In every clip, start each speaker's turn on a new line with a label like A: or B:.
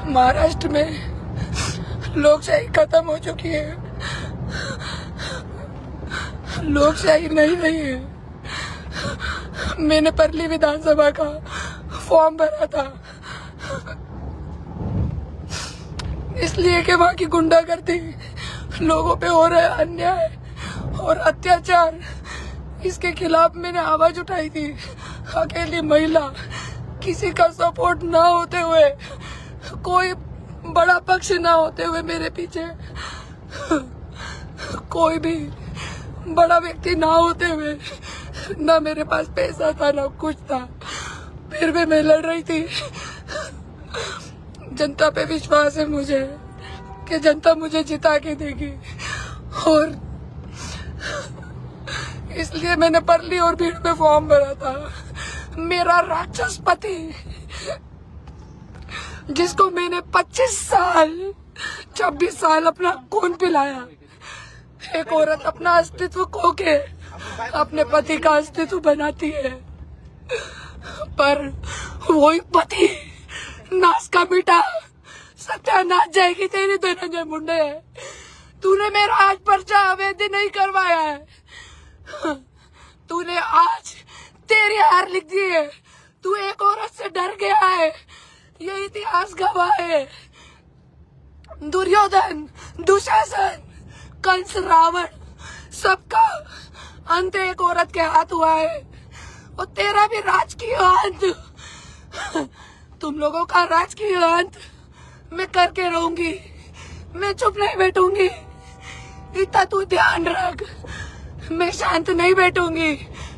A: महाराष्ट्र में लोकशाही खत्म हो चुकी है, लोकशाही नहीं रही है। मैंने परली विधानसभा का फॉर्म भरा था इसलिए कि वहाँ की गुंडागर्दी, लोगों पे हो रहा अन्याय और अत्याचार, इसके खिलाफ मैंने आवाज उठाई थी। अकेली महिला, किसी का सपोर्ट ना होते हुए, कोई बड़ा पक्ष ना होते हुए मेरे पीछे, कोई भी बड़ा व्यक्ति ना होते हुए, ना मेरे पास पैसा था ना कुछ था, फिर भी मैं लड़ रही थी। जनता पे विश्वास है मुझे कि जनता मुझे जिता के देगी, और इसलिए मैंने परली और भीड़ में फॉर्म भरा था। मेरा राक्षस पति, जिसको मैंने 25 साल 26 साल अपना खून पिलाया, एक औरत अपना अस्तित्व खो के अपने पति का अस्तित्व बनाती है, पर वही पति नाश का मीठा सत्यानाश जाएगी तेरी धनंजय मुंडे। तूने मेरा आज पर्चा अवैध नहीं करवाया है, तूने आज तेरी हार लिख दी है। तू एक औरत से डर गया है, ये इतिहास गवाह है। दुर्योधन, दुशासन, कंस, रावण, सबका अंत एक औरत के हाथ हुआ है, और तेरा भी राजकीय अंत, तुम लोगों का राजकीय अंत मैं करके रहूंगी। मैं चुप नहीं बैठूंगी, इतना तू ध्यान रख। मैं शांत नहीं बैठूंगी,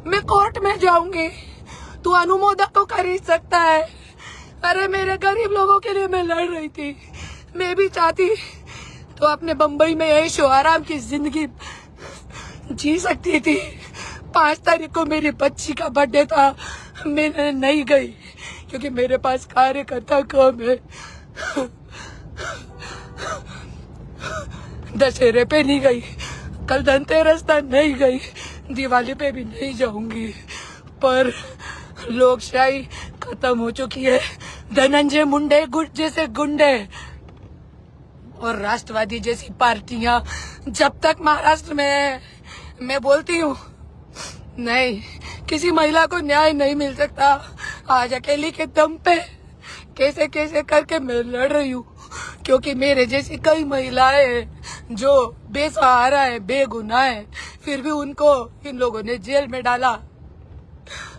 A: मैं कोर्ट में जाऊंगी। तू अनुमोदक को खरीद सकता है। अरे मेरे गरीब लोगों के लिए मैं लड़ रही थी। मैं भी चाहती तो अपने बम्बई में ऐशो आराम की जिंदगी जी सकती थी। 5 तारीख को मेरी बच्ची का बर्थडे था, मैं नहीं गई क्योंकि मेरे पास कार्यकर्ता कम है। दशहरे पे नहीं गई, कल धनतेरस था नहीं गई, दिवाली पे भी नहीं जाऊंगी। पर लोकशाही खत्म हो चुकी है। धनंजय मुंडे जैसे गुंडे और राष्ट्रवादी जैसी पार्टियां जब तक महाराष्ट्र में है, मैं बोलती हूँ नहीं, किसी महिला को न्याय नहीं मिल सकता। आज अकेली के दम पे कैसे कैसे करके मैं लड़ रही हूँ, क्योंकि मेरे जैसी कई महिलाएं हैं जो बेसहारा है, बेगुनाह है, फिर भी उनको इन लोगों ने जेल में डाला।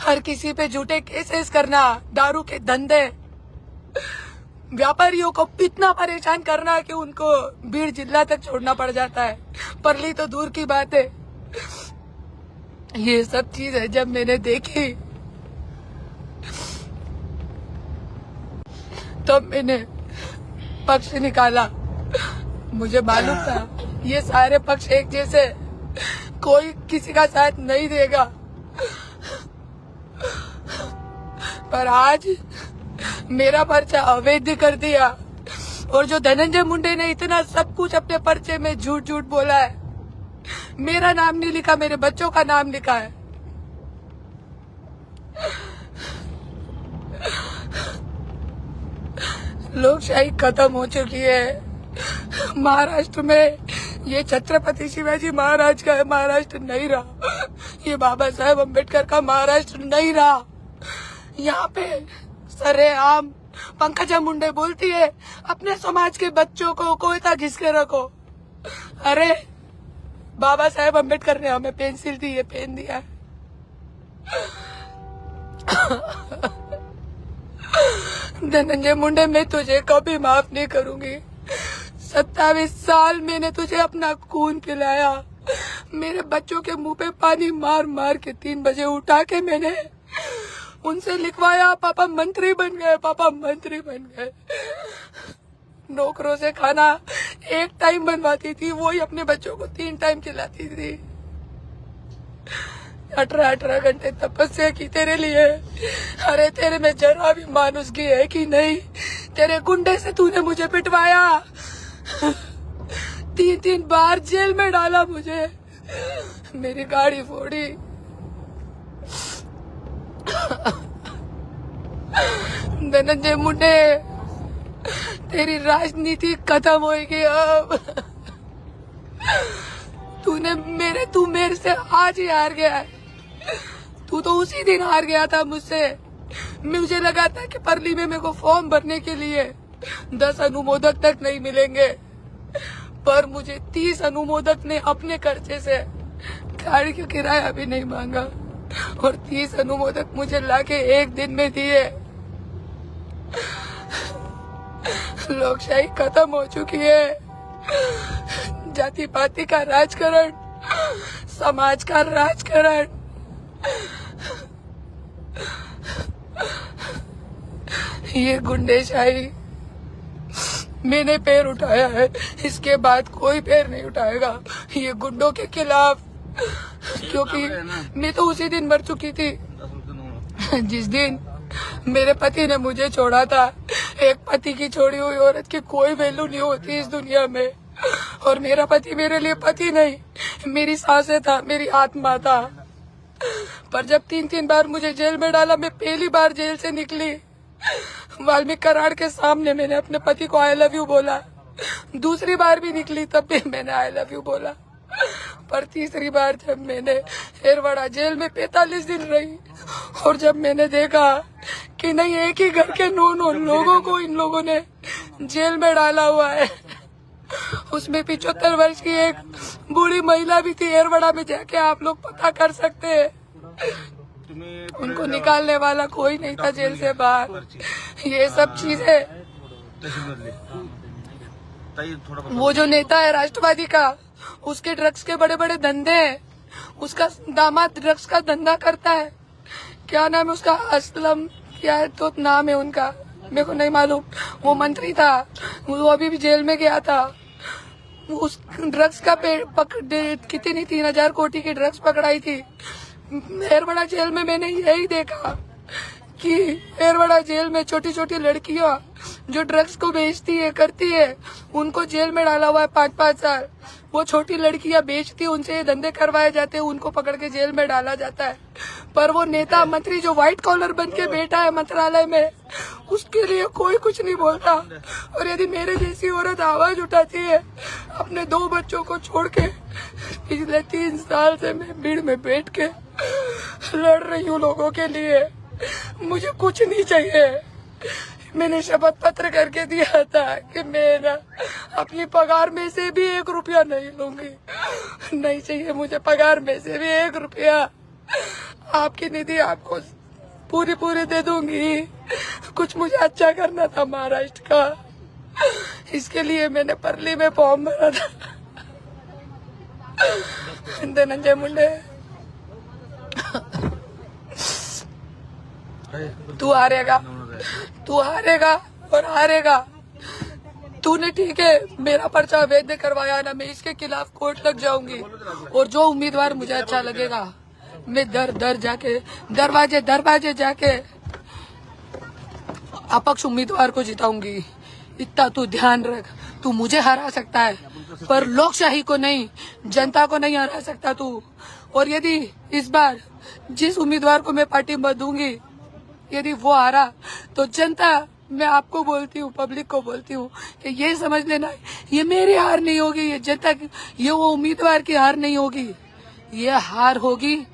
A: हर किसी पे झूठे केसेस करना, दारू के धंधे, व्यापारियों को इतना परेशान करना कि उनको भीड़ जिला तक छोड़ना पड़ जाता है। परली तो दूर की बात है। ये सब चीजें जब मैंने देखी तब मैंने पक्ष निकाला। मुझे मालूम था ये सारे पक्ष एक जैसे, कोई किसी का साथ नहीं देगा। पर आज मेरा पर्चा अवैध कर दिया, और जो धनंजय मुंडे ने इतना सब कुछ अपने पर्चे में झूठ झूठ बोला है, मेरा नाम नहीं लिखा, मेरे बच्चों का नाम लिखा है। लोकशाही खत्म हो चुकी है महाराष्ट्र में। ये छत्रपति शिवाजी महाराज का है महाराष्ट्र नहीं रहा, ये बाबा साहेब अम्बेडकर का महाराष्ट्र नहीं रहा। यहाँ पे सरेआम पंकजा मुंडे बोलती है अपने समाज के बच्चों को कोयता घिस के रखो। अरे बाबा साहेब अम्बेडकर ने हमें पेंसिल दी है, पेन दिया है। धनंजय मुंडे, मैं तुझे कभी माफ नहीं करूंगी। 27 साल मैंने तुझे अपना खून पिलाया, मेरे बच्चों के मुंह पे पानी मार मार के 3 बजे उठा के मैंने उनसे लिखवाया, पापा मंत्री बन गए, पापा मंत्री बन गए। नौकरों से खाना 1 टाइम बनवाती थी, वही अपने बच्चों को 3 टाइम खिलाती थी। 18 घंटे तपस्या की तेरे लिए। अरे तेरे में जरा भी मानुसगी है कि नहीं? तेरे गुंडे से तूने मुझे पिटवाया, 3 बार जेल में डाला मुझे, मेरी गाड़ी फोड़ी। धनंजय मुंडे, तेरी राजनीति खत्म होगी अब। तू मेरे से आज ही हार गया है। तू तो उसी दिन हार गया था मुझसे। मुझे लगा था कि परली में मेरे को फॉर्म भरने के लिए 10 अनुमोदक तक नहीं मिलेंगे, पर मुझे 30 अनुमोदक ने अपने खर्चे से गाड़ी का किराया भी नहीं मांगा और 30 अनुमोदक मुझे लाके एक दिन में दिए। लोकशाही खत्म हो चुकी है। जाति पाति का राजकारण, समाज का राजकारण, ये गुंडेशाही, मैंने पैर उठाया है, इसके बाद कोई पैर नहीं उठाएगा ये गुंडों के खिलाफ, क्योंकि मैं तो उसी दिन मर चुकी थी जिस दिन मेरे पति ने मुझे छोड़ा था। एक पति की छोड़ी हुई औरत की कोई वैल्यू नहीं होती इस दुनिया में, और मेरा पति मेरे लिए पति नहीं, मेरी सांसें था, मेरी आत्मा था। पर जब 3-3 बार मुझे जेल में डाला, मैं पहली बार जेल से निकली, वाल्मीकि कराड़ के सामने मैंने अपने पति को आई लव यू बोला। दूसरी बार भी निकली, तब भी मैंने आई लव यू बोला। पर तीसरी बार जब मैंने एरवाड़ा जेल में 45 दिन रही और जब मैंने देखा कि नहीं, एक ही घर के 9 लोगों को इन लोगों ने जेल में डाला हुआ है, उसमें 75 वर्ष की एक बूढ़ी महिला भी थी। एरवाड़ा में जाके आप लोग पता कर सकते हैं, उनको निकालने वाला कोई नहीं था जेल से बाहर। ये सब चीजें, वो जो नेता है राष्ट्रवादी का, उसके ड्रग्स के बड़े बड़े धंधे हैं, उसका दामाद ड्रग्स का धंधा करता है। क्या नाम है उसका, असलम क्या है तो नाम है उनका, मेरे को नहीं मालूम। वो मंत्री था, वो अभी भी जेल में गया था। उस ड्रग्स का कितनी 3000 कोटी की ड्रग्स पकड़ाई थी। एरवाड़ा जेल में मैंने यही देखा कि एरवाड़ा जेल में छोटी छोटी लड़कियां जो ड्रग्स को बेचती है, करती है, उनको जेल में डाला हुआ है 5-5 साल। वो छोटी लड़कियां बेचती, उनसे ये धंधे करवाए जाते हैं, उनको पकड़ के जेल में डाला जाता है। पर वो नेता मंत्री जो व्हाइट कॉलर बन के बैठा है मंत्रालय में, उसके लिए कोई कुछ नहीं बोलता। और यदि मेरे जैसी औरत आवाज उठाती है, अपने 2 बच्चों को छोड़ के, पिछले 3 साल से मैं भीड़ में बैठ के लड़ रही हूँ लोगों के लिए, मुझे कुछ नहीं चाहिए। मैंने शपथ पत्र करके दिया था कि मैं ना अपनी पगार में से भी 1 रुपया नहीं लूंगी, नहीं चाहिए मुझे पगार में से भी 1 रुपया। आपकी निधि आपको पूरी दे दूंगी। कुछ मुझे अच्छा करना था महाराष्ट्र का, इसके लिए मैंने परली में फॉर्म भरा था। धनंजय मुंडे, तू हारेगा और हारेगा। तूने ठीक है मेरा पर्चा वैध करवाया ना, मैं इसके खिलाफ कोर्ट तक जाऊंगी, और जो उम्मीदवार मुझे अच्छा लगेगा मैं दरवाजे जाके अपक्ष उम्मीदवार को जिताऊंगी। इतना तू ध्यान रख, तू मुझे हरा सकता है पर लोकशाही को नहीं, जनता को नहीं हरा सकता तू। और यदि इस बार जिस उम्मीदवार को मैं पार्टी मत दूंगी, यदि वो हारा, तो जनता, मैं आपको बोलती हूँ, पब्लिक को बोलती हूँ कि ये समझ लेना, ये मेरी हार नहीं होगी, ये जनता की, ये वो उम्मीदवार की हार नहीं होगी, ये हार होगी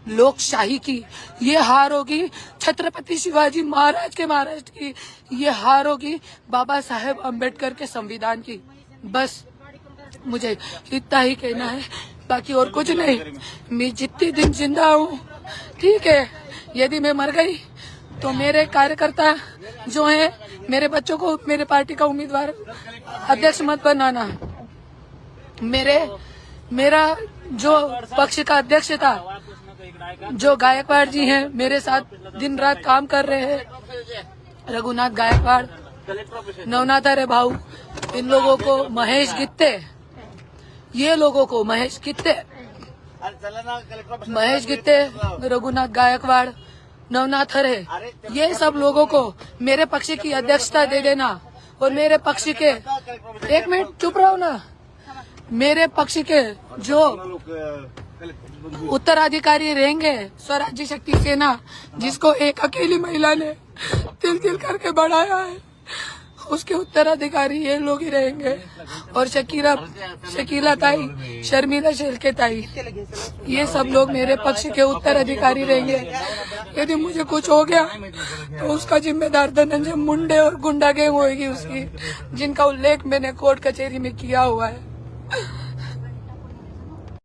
A: लोकशाही की, ये हार होगी छत्रपति शिवाजी महाराज के महाराष्ट्र की, ये हार होगी बाबा साहेब अम्बेडकर के संविधान की। बस मुझे इतना ही कहना है, बाकी और कुछ नहीं। मैं जितने दिन जिंदा हूँ, ठीक है, यदि मैं मर गई तो मेरे कार्यकर्ता जो हैं, मेरे बच्चों को मेरे पार्टी का उम्मीदवार अध्यक्ष मत बनाना। मेरा जो पक्ष का अध्यक्ष था, जो गायकवाड़ जी हैं, मेरे साथ दिन रात काम कर रहे हैं, रघुनाथ गायकवाड़, नवनाथ अरे भाऊ, इन लोगों को, महेश गित्ते, ये लोगों को, महेश गित्ते, रघुनाथ गायकवाड़, नवनाथ हरे, ये सब लोगों को मेरे पक्ष की अध्यक्षता दे देना। और मेरे पक्ष के, 1 मिनट चुप रहो ना, मेरे पक्ष के जो उत्तराधिकारी रहेंगे, स्वराज्य शक्ति सेना, जिसको एक अकेली महिला ने तिल करके बढ़ाया है, उसके उत्तराधिकारी ये लोग ही रहेंगे। और शकीला ताई, शर्मिला शेलके ताई, ये सब लोग मेरे पक्ष के उत्तराधिकारी रहेंगे। यदि मुझे कुछ हो गया तो उसका जिम्मेदार धनंजय मुंडे और गुंडा गैंग होगी उसकी, जिनका उल्लेख मैंने कोर्ट कचहरी में किया हुआ है।